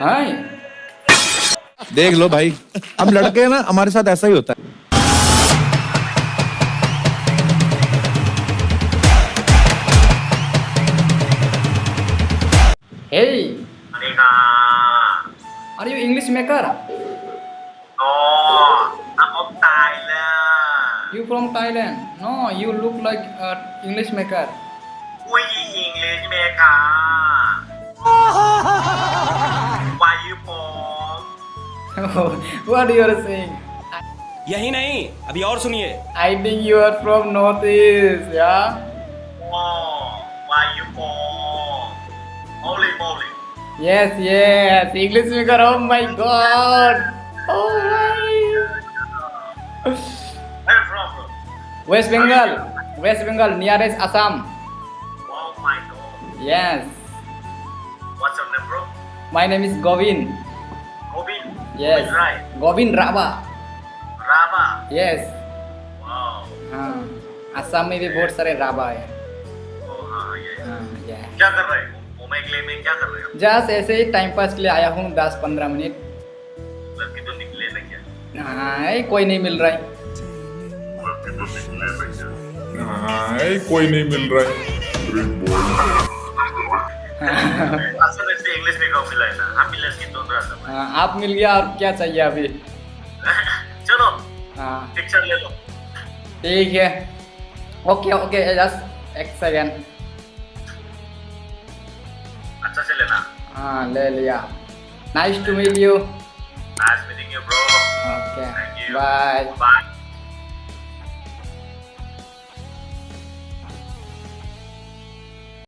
हाय देख लो भाई, हम लड़के हैं ना, हमारे साथ ऐसा ही होता है। hey, Monica. are you English maker? No, I'm from Thailand. You from Thailand? No, you look like English maker. We English maker. Where you from? What you are saying? यही नहीं, अभी और सुनिए। I think you are from Northeast, yeah? Oh, where you from? Holy moly. Yes, yes, English maker. Oh my God! Oh my! Where you from, bro? West Bengal, West Bengal, nearest Assam. Oh my god. Yes, What's your name, bro? my name is Govin. Gobin. Yes, Gobin, right. Govin Raba. Rava. Yes. Wow. हाँ, असम में भी बहुत सारे राबा है। Oh, हाँ, ये। हाँ, yeah. क्या कर रहे हो? ओमेगले में क्या कर रहे हो? जस्ट ऐसे ही टाइम पास के लिए आया हूँ 10-15 मिनट। लड़की तो निकले ना क्या? हाँ, कोई नहीं मिल रहा है। लड़की तो निकले ना क्या? हाँ, कोई नहीं मिल रहा है। असल में से इंग्लिश में कब मिला है ना? हम मिले की ढूंढ रहा था। हाँ, आप मिल गया और क्या चाहिए अभी? चलो, हाँ, पिक्चर ले लो। ठीक है। ओके ओके, जस्ट एक सेकेंड। अच्छा से लेना। हाँ, ले लिया। Nice to meet you. Nice meeting you bro. Okay, Thank you. Bye. Bye.